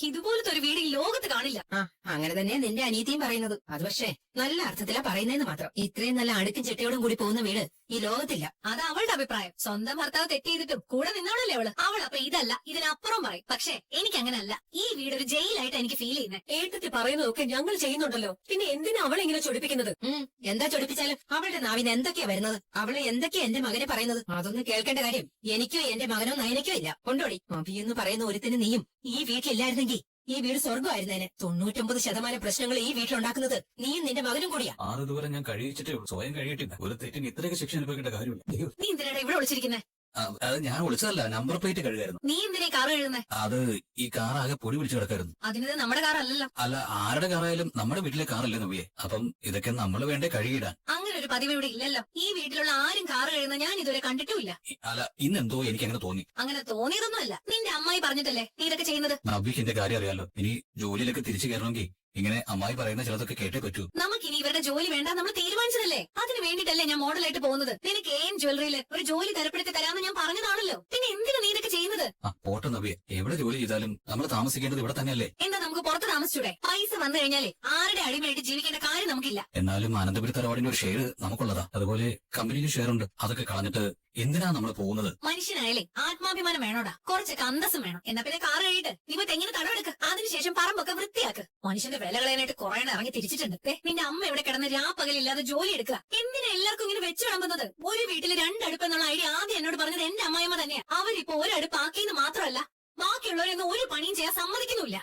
ഇതുപോലത്തെ ഒരു വീട് ഈ ലോകത്ത് കാണില്ല. അങ്ങനെ തന്നെ നിന്റെ അനിയത്തിയും പറയുന്നത്. അത് പക്ഷേ നല്ല അർത്ഥത്തിലാ പറയുന്നതെന്ന് മാത്രം. ഇത്രയും നല്ല അടുക്കും ചിട്ടയോടും കൂടി പോകുന്ന വീട് ഈ ലോകത്തില്ല. അത് അവളുടെ അഭിപ്രായം. സ്വന്തം ഭർത്താവ് തെറ്റ് ചെയ്തിട്ടും കൂടെ നിന്നോളല്ലേ അവൾ അപ്പൊ ഇതല്ല ഇതിനപ്പുറം പറയും. പക്ഷെ എനിക്ക് അങ്ങനല്ല. ഈ വീട് ഒരു ജയിലായിട്ട് എനിക്ക് ഫീൽ ചെയ്യുന്നത്. ഏട്ടത്തി പറയുന്നതൊക്കെ ഞങ്ങൾ ചെയ്യുന്നുണ്ടല്ലോ, പിന്നെ എന്തിനാ അവളെ ഇങ്ങനെ ചൊടിപ്പിക്കുന്നത്? എന്താ ചൊടിപ്പിച്ചാലും അവളുടെ നാവിന് എന്തൊക്കെയാ വരുന്നത്? അവളെ എന്തൊക്കെയാ എന്റെ മകനെ പറയുന്നത്? അതൊന്നും കേൾക്കേണ്ട കാര്യം എനിക്കോ എന്റെ മകനോ നയനയ്ക്കോ ഇല്ല. കൊണ്ടോടി. അഭിയെന്ന് പറയുന്ന ഒരുത്തിന് നീയും ഈ വീട്ടിലില്ലായിരുന്നെങ്കിൽ ഈ വീട് സ്വർഗമായിരുന്നേനെ. 99% പ്രശ്നങ്ങൾ ഈ വീട്ടിലുണ്ടാക്കുന്നത് നീയും നിന്റെ മകനും കൂടിയാ. ആറുതുവരെ ഞാൻ കഴിയിച്ചിട്ടേ സ്വയം കഴിയിട്ടില്ല. ഒരു തെറ്റിന് ഇത്രയൊക്കെ ശിക്ഷ അനുഭവിക്കേണ്ട കാര്യമില്ല. നീ എന്തിനാണ് ഇവിടെ വിളിച്ചിരിക്കുന്നത്? അത് ഞാൻ വിളിച്ചതല്ല, നമ്പർ പ്ലേറ്റ് കഴുകായിരുന്നു. നീ എന്തിനാ കാർ കഴുകുന്നേ? അത് ഈ കാർ ആകെ പൊടി പിടിച്ചു കിടക്കായിരുന്നു. അതിന് നമ്മുടെ കാർ അല്ലല്ലോ. അല്ല, ആരുടെ കാറായാലും നമ്മുടെ വീട്ടിലെ കാറല്ലേ നവ്യേ. അപ്പം ഇതൊക്കെ നമ്മൾ വേണ്ടേ കഴുകിയിടാൻ. അങ്ങനെ ഒരു പതിവ് ഇവിടെ ഇല്ലല്ലോ. ഈ വീട്ടിലുള്ള ആരും കാർ കഴുകുന്ന ഞാൻ ഇതുവരെ കണ്ടിട്ടുമില്ല. അല്ല, ഇന്നെന്തോ എനിക്ക് അങ്ങനെ തോന്നി. അങ്ങനെ തോന്നിയതൊന്നുമല്ല. നിന്റെ അമ്മായി പറഞ്ഞിട്ടല്ലേ നീ ഇതൊക്കെ ചെയ്യുന്നത്. നവ്യക്ക് എന്റെ കാര്യം അറിയാലോ. ഇനി ജോലിയിലൊക്കെ തിരിച്ചു കയറണമെങ്കിൽ ഇങ്ങനെ അമ്മായി പറയുന്ന ചിലതൊക്കെ കേട്ടേ പറ്റൂ. നമുക്കിനി ഇവരുടെ ജോലി വേണ്ട, നമ്മൾ തീരുമാനിച്ചതല്ലേ. അതിന് വേണ്ടിട്ടല്ലേ ഞാൻ മോഡലായിട്ട് പോകുന്നത്. നിനക്ക് ഏം ജ്വല്ലറിയിൽ ഒരു ജോലി തരപ്പെടുത്തി തരാമെന്ന് ഞാൻ പറഞ്ഞതാണല്ലോ. പിന്നെ എന്തിനാ നീ ഇതൊക്കെ ചെയ്യുന്നത്? പോട്ടെ നവ്യ, എവിടെ ജോലി ചെയ്താലും നമ്മൾ താമസിക്കേണ്ടത് ഇവിടെ തന്നെയല്ലേ. എന്താ നമുക്ക് പുറത്ത് താമസിച്ചൂടെ? പൈസ വന്നു കഴിഞ്ഞാലേ ആരുടെ അടിമയായിട്ട് ജീവിക്കേണ്ട കാര്യം നമുക്കില്ല. എന്നാലും അനന്തപുരി തറവാടിന്റെ ഒരു ഷെയർ നമുക്കുള്ളതാ. അതുപോലെ കമ്പനിയിൽ ഷെയർ ഉണ്ട്. അതൊക്കെ കളഞ്ഞിട്ട് എന്തിനാ നമ്മൾ പോകുന്നത്? മനുഷ്യനായാലേ ആത്മാഭിമാനം വേണോടാ, കുറച്ചൊക്കെ അന്തസ്സും വേണം. എന്നാ പിന്നെ കാർ കഴിയിട്ട് നീ തെങ്ങിന് തടവെടുക്ക്. അതിനുശേഷം പറമ്പൊക്കെ വൃത്തിയാക്ക്. മനുഷ്യന്റെ വില കളയാനായിട്ട് കുറെ ഇറങ്ങി തിരിച്ചിട്ടുണ്ട്. നിന്റെ അമ്മ ഇവിടെ കിടന്ന് രാപ്പകലില്ലാതെ ജോലി എടുക്കുക. എന്തിനാ എല്ലാവർക്കും ഇങ്ങനെ വെച്ച് വിളമ്പുന്നത്? ഒരു വീട്ടില് 2 അടുപ്പെന്നുള്ള ഐഡിയ ആദ്യം എന്നോട് പറഞ്ഞത് എന്റെ അമ്മായിമ്മ തന്നെയാ. അവരിപ്പോ ഒരു അടുപ്പാക്കിയെന്ന് മാത്രമല്ല, ബാക്കിയുള്ളവരൊന്നും ഒരു പണിയും ചെയ്യാൻ സമ്മതിക്കുന്നില്ല.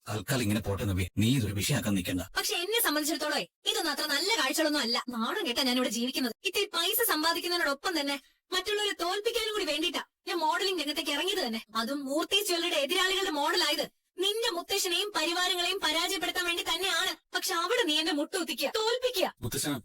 തൽക്കാലം ഇങ്ങനെ പോട്ടെ നവ്യ, നീ ഇതൊരു വിഷയാക്കാൻ നിൽക്കണ്ട. പക്ഷെ എന്നെ സംബന്ധിച്ചിടത്തോളം ഇതൊന്നും അത്ര നല്ല കാഴ്ചകളൊന്നും അല്ല. നാടും കേട്ടാ ഞാൻ ഇവിടെ ജീവിക്കുന്നത്. ഇത്തിരി പൈസ സമ്പാദിക്കുന്നതിനോടൊപ്പം തന്നെ മറ്റുള്ളവരെ തോൽപ്പിക്കാനും കൂടി വേണ്ടിയിട്ടാ ഞാൻ മോഡലിംഗ് രംഗത്തേക്ക് ഇറങ്ങിയത് തന്നെ. അതും മൂർത്തി ജ്വല്ലറിയുടെ എതിരാളികളുടെ മോഡലായത് നിന്റെ മുത്തശ്ശനെയും പരിവാരങ്ങളെയും പരാജയപ്പെടുത്താൻ വേണ്ടി തന്നെയാണ്. പക്ഷെ അവിടെ നീ എന്നെ മുട്ടുകുത്തിക്കുക, തോൽപ്പിക്കുക.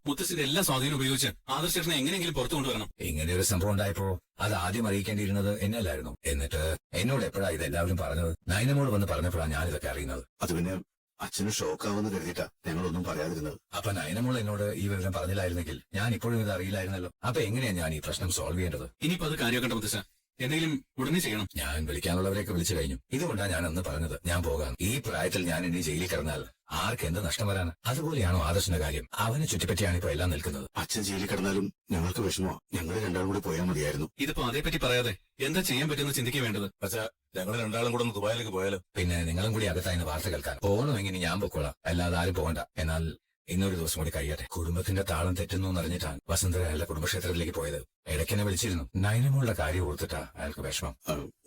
മുത്തശ്ശന്റെ എല്ലാ സ്വാധീനം ഉപയോഗിച്ച് ആദർശേഷനെ എങ്ങനെയെങ്കിലും പുറത്തു കൊണ്ടുവരണം. ഇങ്ങനെ ഒരു സംഭവം ഉണ്ടായപ്പോ അത് ആദ്യം അറിയിക്കേണ്ടിയിരുന്നത് എന്നല്ലായിരുന്നു. എന്നിട്ട് എന്നോട് എപ്പോഴാ ഇതെല്ലാവരും പറഞ്ഞത്? നയനമോട് വന്ന് പറഞ്ഞപ്പോഴാണ് ഞാനിതൊക്കെ അറിയുന്നത്. അത് പിന്നെ അച്ഛന് ഷോക്കാവെന്ന് കരുതിയിട്ടാ ഞങ്ങളൊന്നും പറയാതിരുന്നത്. അപ്പൊ നയനമോൾ എന്നോട് ഈ വിവരം പറഞ്ഞില്ലായിരുന്നെങ്കിൽ ഞാൻ ഇപ്പോഴും ഇത് അറിയില്ലായിരുന്നല്ലോ. അപ്പൊ എങ്ങനെയാ ഞാൻ ഈ പ്രശ്നം സോൾവ് ചെയ്യേണ്ടത്? ഇനിയിപ്പോ അത് കാര്യമാക്കണ്ട മുത്തശ്ശ, എന്തെങ്കിലും ഉടനെ ചെയ്യണം. ഞാൻ വിളിക്കാനുള്ളവരെയൊക്കെ വിളിച്ചു കഴിഞ്ഞു. ഇതുകൊണ്ടാണ് ഞാൻ അന്ന് പറഞ്ഞത് ഞാൻ പോകാം. ഈ പ്രായത്തിൽ ഞാൻ ഇനി ജയിലിൽ കിടന്നാൽ ആർക്ക് എന്ത് നഷ്ടം വരാണ്? അതുപോലെയാണോ ആദർശന്റെ കാര്യം? അവനെ ചുറ്റിപ്പറ്റിയാണ് ഇപ്പൊ എല്ലാം നിൽക്കുന്നത്. അച്ഛൻ ജയിലിൽ കിടന്നാലും ഞങ്ങൾക്ക് വിഷമോ. ഞങ്ങൾ രണ്ടാളും കൂടി പോയാൽ മതിയായിരുന്നു. ഇതിപ്പോ അതേപ്പറ്റി പറയാതെ എന്താ ചെയ്യാൻ പറ്റുന്ന ചിന്തിക്കാൻ വേണ്ടത്? പക്ഷേ ഞങ്ങൾ രണ്ടാളും കൂടെ ഒന്ന് ദുബായിലേക്ക് പോയാലോ? പിന്നെ നിങ്ങളും കൂടി അകത്തായിരുന്നു വാർത്ത കേൾക്കാൻ. പോകണമെങ്കിൽ ഞാൻ പൊക്കോളാം, അല്ലാതെ ആരും പോകണ്ട. എന്നാൽ ഇന്നൊരു ദിവസം കൂടി കഴിയട്ടെ. കുടുംബത്തിന്റെ താളം തെറ്റുന്നു എന്നറിഞ്ഞിട്ടാണ് വസുന്ധര അയാളുടെ കുടുംബക്ഷേത്രത്തിലേക്ക് പോയത്. ഇടയ്ക്കെന്നെ വിളിച്ചിരുന്നു. നയനമോളുടെ കാര്യം ഓർത്തിട്ടാ അയാൾക്ക് വിഷമം.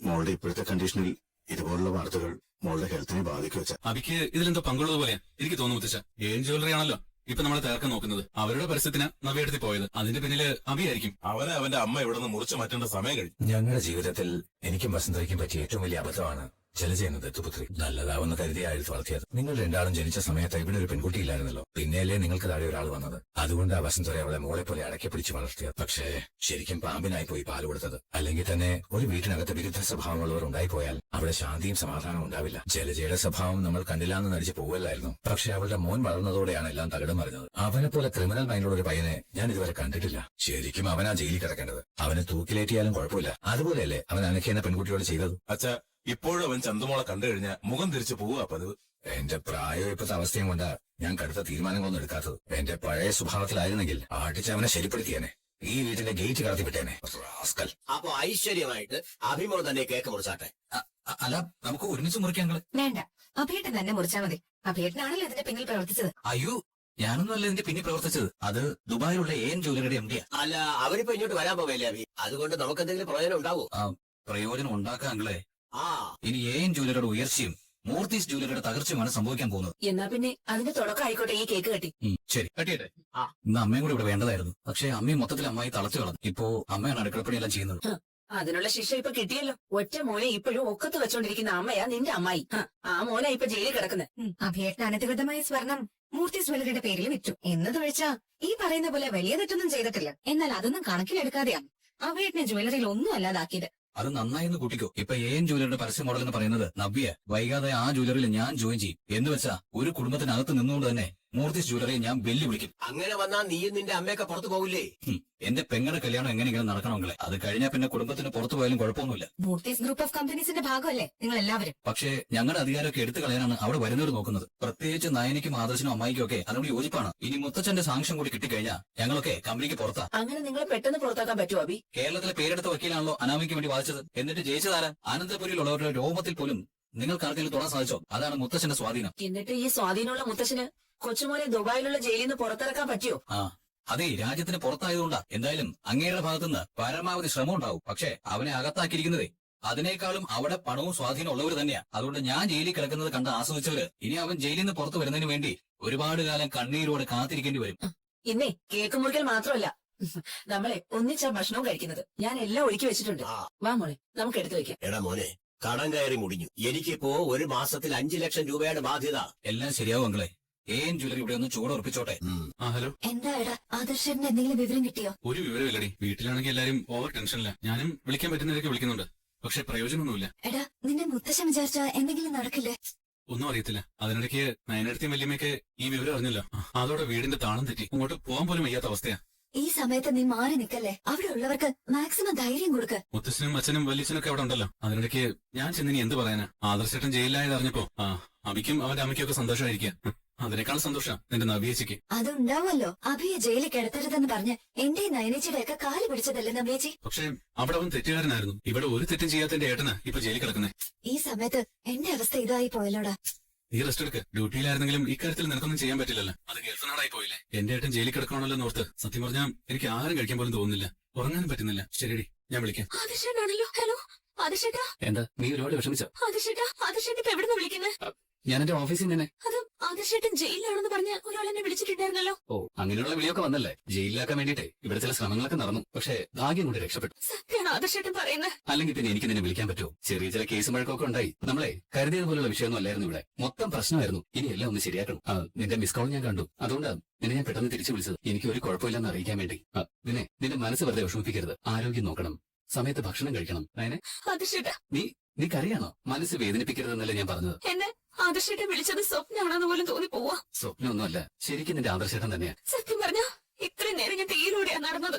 മോളുടെ ഇപ്പോഴത്തെ കണ്ടീഷനിൽ ഇതുപോലുള്ള വാർത്തകൾ മോളുടെ ഹെൽത്തിനെ ബാധിക്കുക വെച്ചാൽ അബിക്ക് ഇതിലെന്തോ പങ്കുള്ളത് പോലെയാ എനിക്ക് തോന്നുന്നു മുത്തശ്ശ. ഏൻ ജ്വല്ലറി ആണല്ലോ ഇപ്പൊ നമ്മളെ തേർക്കാൻ നോക്കുന്നത്. അവരുടെ പരസ്യത്തിന് നവ്യെടുത്ത് പോയത് അതിന്റെ പിന്നില് അബിയായിരിക്കും. അവനെ അവന്റെ അമ്മ ഇവിടെ നിന്ന് മുറിച്ചു മാറ്റേണ്ട സമയം കഴിഞ്ഞു. ഞങ്ങളുടെ ജീവിതത്തിൽ എനിക്കും വസുന്ധരയ്ക്കും പറ്റിയ ഏറ്റവും വലിയ അബദ്ധമാണ് ജലജ എന്ന ദത്തുപുത്രി. നല്ലതാവെന്ന് കരുതിയായിരുന്നു വളർത്തിയത്. നിങ്ങൾ രണ്ടാളും ജനിച്ച സമയത്ത് ഇവിടെ ഒരു പെൺകുട്ടിയില്ലായിരുന്നല്ലോ. പിന്നെയല്ലേ നിങ്ങൾക്ക് താഴെ ഒരാൾ വന്നത്. അതുകൊണ്ടാ വസുന്ധര അവളെ മോളെ പോലെ അടക്കി പിടിച്ച് വളർത്തിയത്. പക്ഷേ ശരിക്കും പാമ്പിനായി പോയി പാല് കൊടുത്തത്. അല്ലെങ്കിൽ തന്നെ ഒരു വീട്ടിനകത്ത് വിരുദ്ധ സ്വഭാവമുള്ളവർ ഉണ്ടായിപ്പോയാൽ അവിടെ ശാന്തിയും സമാധാനവും ഉണ്ടാവില്ല. ജലജയുടെ സ്വഭാവം നമ്മൾ കണ്ടില്ലാന്ന് നടിച്ച് പോവല്ലായിരുന്നു. പക്ഷെ അവളുടെ മോൻ വളർന്നതോടെയാണ് എല്ലാം തകിടം മറിഞ്ഞത്. അവനെ പോലെ ക്രിമിനൽ മൈൻഡുള്ള ഒരു പയ്യനെ ഞാൻ ഇതുവരെ കണ്ടിട്ടില്ല. ശരിക്കും അവനാ ജയിലിൽ കിടക്കേണ്ടത്. അവനെ തൂക്കിലേറ്റിയാലും കുഴപ്പമില്ല. അതുപോലെയല്ലേ അവൻ അനഖ എന്ന പെൺകുട്ടിയോട് ചെയ്തത്. അച്ഛാ, ഇപ്പോഴും അവൻ ചന്തുമോളെ കണ്ടു കഴിഞ്ഞാൽ മുഖം തിരിച്ചു പോവുക പതിവ്. എന്റെ പ്രായം ഇപ്പത്തെ അവസ്ഥയും കൊണ്ടാ ഞാൻ കടുത്ത തീരുമാനങ്ങളൊന്നും എടുക്കാത്തത്. എന്റെ പഴയ സ്വഭാവത്തിലായിരുന്നെങ്കിൽ ആട്ടിച്ച് അവനെ ശരിപ്പെടുത്തിയേനെ. ഈ വീട്ടിന്റെ ഗേറ്റ് കടത്തി വിട്ടേനെ. റാസ്കൽ. അപ്പൊ ഐശ്വര്യമായിട്ട് അഭിമോൾ തന്നെ കേക്ക് മുറിച്ചാട്ടെ. അല്ല, നമുക്ക് ഒരുമിച്ച് മുറിക്കാൻ. വേണ്ട, അഭിയേട്ടൻ തന്നെ മുറിച്ചാൽ മതി. അഭിയേട്ടനാണല്ലോ ഇതിന്റെ പിന്നിൽ പ്രവർത്തിച്ചത്. അയ്യോ, ഞാനൊന്നുമല്ല ഇതിന്റെ പിന്നിൽ പ്രവർത്തിച്ചത്. അത് ദുബായിലുള്ള ഏൻ ജ്വല്ലറിയുടെ എംഡിയാ. അല്ല, അവരിപ്പോ ഇങ്ങോട്ട് വരാൻ പോവല്ലേ അഭി? അതുകൊണ്ട് നമുക്ക് എന്തെങ്കിലും പ്രയോജനം ഉണ്ടാവോ? പ്രയോജനം ഉണ്ടാക്കാങ്ങളെ. ആ, ഇനി ഏൻ ജ്വല്ലറിയുടെ ഉയർച്ചയും മൂർത്തീസ് ജ്വല്ലറിയുടെ തകർച്ചയുമാണ് സംഭവിക്കാൻ പോകുന്നത്. എന്നാ പിന്നെ അതിന്റെ തുടക്കം ആയിക്കോട്ടെ ഈ കേക്ക് കെട്ടി. ശരി, കട്ടിയട്ടെ. ഇന്ന് അമ്മയും കൂടി ഇവിടെ വേണ്ടതായിരുന്നു. പക്ഷെ അമ്മയും മൊത്തത്തിൽ അമ്മായി തളച്ചു കളഞ്ഞു. ഇപ്പോ അമ്മയാണ് അടുക്കളപ്പണിയെല്ലാം ചെയ്യുന്നത്. അതിനുള്ള ശിക്ഷ ഇപ്പൊ കിട്ടിയല്ലോ. ഒറ്റ മോനെ ഇപ്പോഴും ഒക്കത്ത് വെച്ചോണ്ടിരിക്കുന്ന അമ്മയാ നിന്റെ അമ്മായി. ആ മോനാ ഇപ്പൊ ജയിലിൽ കിടക്കുന്നത്. അഭിയേട്ടൻ അനധികൃതമായ സ്വർണം മൂർത്തി ജ്വല്ലറിയുടെ പേരിൽ വിറ്റു എന്നതൊഴിച്ചാ ഈ പറയുന്ന പോലെ വലിയ തെറ്റൊന്നും ചെയ്തിട്ടില്ല. എന്നാൽ അതൊന്നും കണക്കിലെടുക്കാതെയാണ് അഭിയേട്ടനെ ജ്വല്ലറിയിൽ ഒന്നും അല്ലാതാക്കിയത്. അത് നന്നായിന്ന് കൂട്ടിക്കോ. ഇപ്പൊ ഏൻ ജ്വല്ലറിയുടെ പരസ്യ മോഡൽ എന്ന് പറയുന്നത് നവ്യ. വൈകാതെ ആ ജ്വല്ലറിയിൽ ഞാൻ ജോയിൻ ചെയ്യും. എന്ന് വെച്ചാ ഒരു കുടുംബത്തിനകത്ത് നിന്നുകൊണ്ട് തന്നെ മൂർത്തിസ് ജ്വല്ലറി ഞാൻ വെല്ലുവിളിക്കും. അങ്ങനെ വന്നാ നീയും നിന്റെ അമ്മയൊക്കെ പുറത്തു പോകില്ലേ? എന്റെ പെങ്ങളുടെ കല്യാണം എങ്ങനെയെങ്കിലും നടക്കണമെങ്കിലേ അത് കഴിഞ്ഞാൽ പിന്നെ കുടുംബത്തിന് പുറത്തു പോയാലും കുഴപ്പമൊന്നുമില്ല. മൂർത്തീസ് ഗ്രൂപ്പ് ഓഫ് കമ്പനീസിന്റെ ഭാഗമല്ലേ നിങ്ങൾ എല്ലാവരും? പക്ഷേ ഞങ്ങളുടെ അധികാരമൊക്കെ എടുത്തു കളയാനാണ് അവിടെ വരുന്നവർ നോക്കുന്നത്. പ്രത്യേകിച്ച് നയനിക്കും ആദർശനും അമ്മായിക്കും ഒക്കെ അതിനോട് യോജിപ്പാണ്. ഇനി മുത്തച്ഛന്റെ സാങ്ഷൻ കൂടി കിട്ടിക്കഴിഞ്ഞാൽ ഞങ്ങളൊക്കെ കമ്പനിക്ക് പുറത്താ. അങ്ങനെ നിങ്ങളെ പെട്ടെന്ന് പുറത്താക്കാൻ പറ്റുമോ അബി? കേരളത്തിലെ പേരെടുത്ത വക്കീലാണല്ലോ അനാമിക്ക് വേണ്ടി വാദിച്ചത്. എന്നിട്ട് ജയിച്ചതാരാ? അനന്തപുരിയിലുള്ളവരുടെ രോമത്തിൽ പോലും നിങ്ങൾക്ക് ആർക്കെങ്കിലും തൊടാൻ സാധിച്ചോ? അതാണ് മുത്തച്ഛന്റെ സ്വാധീനം. എന്നിട്ട് ഈ സ്വാധീനമുള്ള മുത്തശ്ശന് കൊച്ചുമോനെ ദുബായിലുള്ള ജയിലിൽ നിന്ന് പുറത്തിറക്കാൻ പറ്റിയോ? ആ അതെ, രാജ്യത്തിന് പുറത്തായതുകൊണ്ടാ. എന്തായാലും അങ്ങേരുടെ ഭാഗത്തുനിന്ന് പരമാവധി ശ്രമം ഉണ്ടാവും. പക്ഷെ അവനെ അകത്താക്കിയിരിക്കുന്നതേ അതിനേക്കാളും അവിടെ പണവും സ്വാധീനം ഉള്ളവർ തന്നെയാ. അതുകൊണ്ട് ഞാൻ ജയിലിൽ കിടക്കുന്നത് കണ്ട് ആസ്വദിച്ചവര് ഇനി അവൻ ജയിലിൽ നിന്ന് പുറത്തു വരുന്നതിന് വേണ്ടി ഒരുപാട് കാലം കണ്ണീരോടെ കാത്തിരിക്കേണ്ടി വരും. ഇന്നേ കേക്ക് മുറിക്കൽ മാത്രമല്ല, നമ്മളെ ഒന്നിച്ചാ ഭക്ഷണവും കഴിക്കുന്നത്. ഞാൻ എല്ലാം ഒരുക്കി വെച്ചിട്ടുണ്ട്. വാ മോളെ, നമുക്ക് എടുത്തു വെക്കാം. എടാ മോനെ, കടം കയറി മുടിഞ്ഞു. എനിക്കിപ്പോ ഒരു മാസത്തിൽ 5 ലക്ഷം രൂപയുടെ ബാധ്യത. എല്ലാം ശരിയാവും അങ്ങളെ. AN ജ്വല്ലറി ഇവിടെ ഒന്ന് ചൂടുറപ്പിച്ചോട്ടെ. ഹലോ. എന്താ എടാ ആദർശന്റെ എന്തെങ്കിലും വിവരം കിട്ടിയോ? ഒരു വിവരമില്ലടി. വീട്ടിലാണെങ്കിൽ എല്ലാരും ഓവർ ടെൻഷനില്ല. ഞാനും വിളിക്കാൻ പറ്റുന്നവരൊക്കെ വിളിക്കുന്നുണ്ട്. പക്ഷെ പ്രയോജനമൊന്നുമില്ല. എടാ നിന്റെ മുത്തശ്ശൻ വിചാരിച്ച എന്തെങ്കിലും നടക്കില്ലേ? ഒന്നും അറിയത്തില്ല. അതിനിടയ്ക്ക് നയനടുത്തേയും വല്യമ്മയൊക്കെ ഈ വിവരം അറിഞ്ഞല്ലോ. അതോടെ വീടിന്റെ താളം തെറ്റി അങ്ങോട്ട് പോകാൻ പോലും വയ്യാത്ത അവസ്ഥയാ. ഈ സമയത്ത് നീ മാറി നിക്കല്ലേ. അവിടെ ഉള്ളവർക്ക് മാക്സിമം ധൈര്യം കൊടുക്ക്. മുത്തച്ഛനും അച്ഛനും വല്യച്ഛനൊക്കെ അവിടെ ഉണ്ടല്ലോ. അതിനിടയ്ക്ക് ഞാൻ ചെന്നിനി എന്ത് പറയാനാ? ആദർശേട്ടൻ ജയിലിലായത് അറിഞ്ഞപ്പോ അബിക്കും അവന്റെ അമ്മയ്ക്കും ഒക്കെ സന്തോഷമായിരിക്കുക. അതിനേക്കാൾ സന്തോഷം നിന്റെ നവ്യേച്ചിക്ക്. അതുണ്ടാവുമല്ലോ. അഭിയെ ജയിലിൽ കിടത്തരുതെന്ന് പറഞ്ഞ് എന്റെ നയനേച്ചിയുടെ ഒക്കെ കാല് പിടിച്ചതല്ലേ നവ്യേച്ചി? പക്ഷെ അവിടെ അവൻ തെറ്റുകാരനായിരുന്നു. ഇവിടെ ഒരു തെറ്റും ചെയ്യാത്ത എന്റെ ഏട്ടന് ഇപ്പൊ ജയിലിൽ കിടക്കുന്നേ. ഈ സമയത്ത് എന്റെ അവസ്ഥ ഇതായി പോയല്ലോടാ. നീ റെസ്റ്റ് എടുക്ക്. ഡ്യൂട്ടിയിലായിരുന്നെങ്കിലും ഇക്കാര്യത്തിൽ നിനക്കൊന്നും ചെയ്യാൻ പറ്റില്ലല്ലോ. അത് ഗൾഫ് നാടായി പോയില്ലേ. എന്റെ ഏട്ടൻ ജയിലിൽ കിടക്കണമല്ലോ നോർത്ത്. സത്യം പറഞ്ഞാൽ എനിക്ക് ആരും കഴിക്കാൻ പോലും തോന്നുന്നില്ല. ഉറങ്ങാനും പറ്റുന്നില്ല. ശരിയടി, ഞാൻ വിളിക്കാം. ആദർശേട്ടാണല്ലോ. ഹലോ ആദർശേട്ടാ. എന്താ നീ ഒരുപാട് വിഷമിച്ചോ? ആദർശേട്ടാ, ആദർശേട്ടൻ ഇപ്പൊ എവിടുന്ന് വിളിക്കുന്നത്? ഞാൻ എന്റെ ഓഫീസിൽ തന്നെ. അത് ആദർശേട്ടൻ ജയിലിലാണെന്ന് പറഞ്ഞ ഒരാൾ എന്നെ വിളിച്ചിട്ടുണ്ടായിരുന്നല്ലോ. ഓ, അങ്ങനെയുള്ള വിളിയൊക്കെ വന്നല്ലേ. ജയിലിലാക്കാൻ വേണ്ടിട്ടേ ഇവിടെ ചില ശ്രമങ്ങളൊക്കെ നടന്നു. പക്ഷെ ഭാഗ്യം കൊണ്ട് രക്ഷപ്പെട്ടു. സത്യമാണ് ആദർശേട്ടൻ പറയുന്നത്. അല്ലെങ്കിൽ പിന്നെ എനിക്ക് നിന്നെ വിളിക്കാൻ പറ്റുമോ? ചെറിയ ചില കേസ് മഴക്കൊക്കെ ഉണ്ടായി. നമ്മളെ കരുതിയതുപോലുള്ള വിഷയമൊന്നും അല്ലായിരുന്നു ഇവിടെ. മൊത്തം പ്രശ്നമായിരുന്നു. ഇനി എല്ലാം ഒന്ന് ശരിയാക്കണം. നിന്റെ മിസ് കോൾ ഞാൻ കണ്ടു. അതുകൊണ്ടാണ് നിന്നെ ഞാൻ പെട്ടെന്ന് തിരിച്ചു വിളിച്ചത്. എനിക്ക് ഒരു കുഴപ്പമില്ലെന്ന് അറിയിക്കാൻ വേണ്ടി. പിന്നെ നിന്റെ മനസ്സ് വെറുതെ വിഷമിപ്പിക്കരുത്. ആരോഗ്യം നോക്കണം, സമയത്ത് ഭക്ഷണം കഴിക്കണം. നയനെ, ആദർശേട്ടാ, നീ കരയാണോ? മനസ്സ് വേദനിപ്പിക്കരുതെന്നല്ലേ ഞാൻ പറഞ്ഞത്. എന്നെ ആദർശേട്ടൻ വിളിച്ചത് സ്വപ്നമാണെന്ന് പോലും തോന്നി പോവാ. സ്വപ്നമൊന്നുമല്ല, ശരിക്കും നിന്റെ ആദർശേട്ടൻ തന്നെയാ. സത്യം പറഞ്ഞ ഇത്രയും നേരം ഞാൻ തീയിലൂടെയാ നടന്നത്.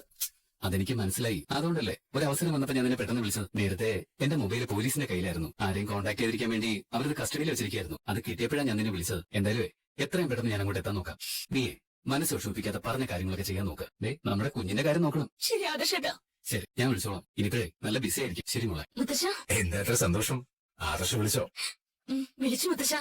അതെനിക്ക് മനസ്സിലായി. അതുകൊണ്ടല്ലേ ഒരു അവസരം വന്നപ്പോ ഞാൻ നിന്നെ പെട്ടെന്ന് വിളിച്ചത്. നേരത്തെ എന്റെ മൊബൈൽ പോലീസിന്റെ കയ്യിലായിരുന്നു. ആരെയും കോൺടാക്ട് ചെയ്തിരിക്കാൻ വേണ്ടി അവരത് കസ്റ്റഡിയിൽ വെച്ചിരിക്കായിരുന്നു. അത് കിട്ടിയപ്പോഴാണ് ഞാൻ നിന്നെ വിളിച്ചത്. എന്തായാലും എത്രയും പെട്ടെന്ന് ഞാൻ അങ്ങോട്ട് എത്താൻ നോക്കാം. നീയെ മനസ്സ് വിഷമിപ്പിക്കാത്ത പറഞ്ഞ കാര്യങ്ങളൊക്കെ ചെയ്യാൻ നോക്ക്. നമ്മുടെ കുഞ്ഞിന്റെ കാര്യം നോക്കണം. ശരി ആദർശേട്ടാ. ശരി, ഞാൻ വിളിച്ചോളാം. ഇനിയിപ്പോഴേ നല്ല ബിസി ആയിരിക്കും. ശരി മോളെ. മുത്തശ്ശ. എന്താ എത്ര സന്തോഷം. ആദർശം വിളിച്ചോ? വിളിച്ചു മുത്തശ്ശ.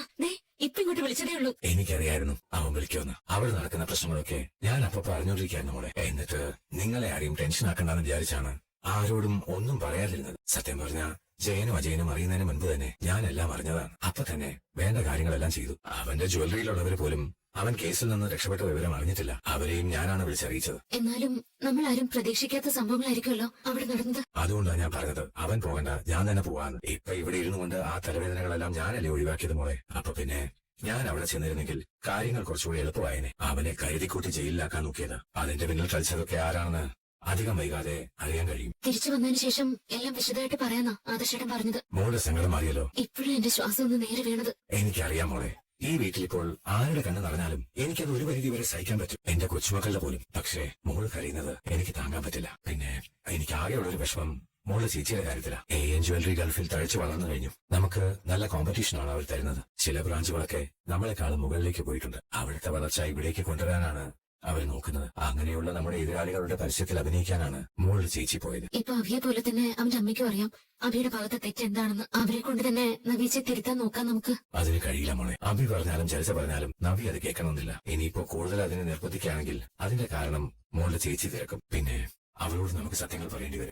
ഇപ്പൊ ഇങ്ങോട്ട് വിളിച്ചതേ ഉള്ളൂ. എനിക്കറിയായിരുന്നു അവൻ വിളിക്കുമെന്ന്. അവിടെ നടക്കുന്ന പ്രശ്നങ്ങളൊക്കെ ഞാൻ അപ്പൊ പറഞ്ഞോണ്ടിരിക്കായിരുന്നു മോളെ. എന്നിട്ട് നിങ്ങളെ ആരെയും ടെൻഷൻ ആക്കണ്ടെന്ന് വിചാരിച്ചാണ് ആരോടും ഒന്നും പറയാതിരുന്നത്. സത്യം പറഞ്ഞാ ജയനും അജയനും അറിയുന്നതിന് മുൻപ് തന്നെ ഞാൻ എല്ലാം അറിഞ്ഞതാണ്. അപ്പൊ തന്നെ വേണ്ട കാര്യങ്ങളെല്ലാം ചെയ്തു. അവന്റെ ജ്വല്ലറിയിലുള്ളവര് പോലും അവൻ കേസിൽ നിന്ന് രക്ഷപ്പെട്ട വിവരം അറിഞ്ഞിട്ടില്ല. അവരെയും ഞാനാണ് വിളിച്ചറിയിച്ചത്. എന്നാലും നമ്മൾ ആരും പ്രതീക്ഷിക്കാത്ത സംഭവങ്ങളായിരിക്കുമല്ലോ അവിടെ നടന്നത്. അതുകൊണ്ടാണ് ഞാൻ പറഞ്ഞത് അവൻ പോകണ്ട, ഞാൻ തന്നെ പോവാന്ന്. ഇപ്പൊ ഇവിടെ ഇരുന്നു കൊണ്ട് ആ തലവേദനകളെല്ലാം ഞാനല്ലേ ഒഴിവാക്കിയത് മോളെ. അപ്പൊ പിന്നെ ഞാൻ അവിടെ ചെന്നിരുന്നെങ്കിൽ കാര്യങ്ങൾ കുറച്ചുകൂടി എളുപ്പമായേനെ. അവനെ കരുതിക്കൂട്ടി ജയിലിലാക്കാൻ നോക്കിയത്. അതിന്റെ പിന്നിൽ കളിച്ചതൊക്കെ ആരാണെന്ന് അധികം വൈകാതെ അറിയാൻ കഴിയും. തിരിച്ചു വന്നതിന് ശേഷം എല്ലാം വിശദമായിട്ട് പറയാന്നാ ആദർശേട്ടൻ പറഞ്ഞത്. മോളുടെ സങ്കടം മാറിയല്ലോ. ഇപ്പോഴും എന്റെ ശ്വാസം ഒന്ന് നേരെ വീണത്. എനിക്കറിയാം മോളെ. ഈ വീട്ടിലിപ്പോൾ ആരുടെ കണ്ണ് നടന്നാലും എനിക്കത് ഒരു പരിധി വരെ സഹിക്കാൻ പറ്റും. എന്റെ കൊച്ചുമക്കളുടെ പോലും. പക്ഷേ മോള് കരയുന്നത് എനിക്ക് താങ്ങാൻ പറ്റില്ല. പിന്നെ എനിക്ക് ആകെയുള്ളൊരു വിഷമം മോള് ചേച്ചിയുടെ കാര്യത്തിലാ. AN ജ്വല്ലറി ഗൾഫിൽ തഴച്ചു വളർന്നു കഴിഞ്ഞു. നമുക്ക് നല്ല കോമ്പറ്റീഷനാണ് അവർ തരുന്നത്. ചില ബ്രാഞ്ചുകളൊക്കെ നമ്മളെക്കാളും മുകളിലേക്ക് പോയിട്ടുണ്ട്. അവിടുത്തെ വളർച്ച ഇവിടേക്ക് കൊണ്ടുവരാനാണ് അവർ നോക്കുന്നത്. അങ്ങനെയുള്ള നമ്മുടെ എതിരാളികളുടെ പരസ്യത്തിൽ അഭിനയിക്കാനാണ് മോള് ചേച്ചി പോയത്. ഇപ്പൊ അഭിയെ പോലെ തന്നെ അവന്റെ അമ്മയ്ക്കും അറിയാം അഭിയുടെ ഭാഗത്തെ തെറ്റെന്താണെന്ന്. അവരെ കൊണ്ട് തന്നെ നവീച്ചെ തിരുത്താൻ നോക്കാം നമുക്ക്. അതിന് കഴിയില്ല മോളെ. അഭി പറഞ്ഞാലും ചരിച്ച പറഞ്ഞാലും നവി അത് കേൾക്കണമെന്നില്ല. ഇനിയിപ്പോ കൂടുതൽ അതിനെ നിർബന്ധിക്കുകയാണെങ്കിൽ അതിന്റെ കാരണം മോളുടെ ചേച്ചി തിരക്കും. പിന്നെ അവളോട് നമുക്ക് സത്യങ്ങൾ പറയേണ്ടി വരും.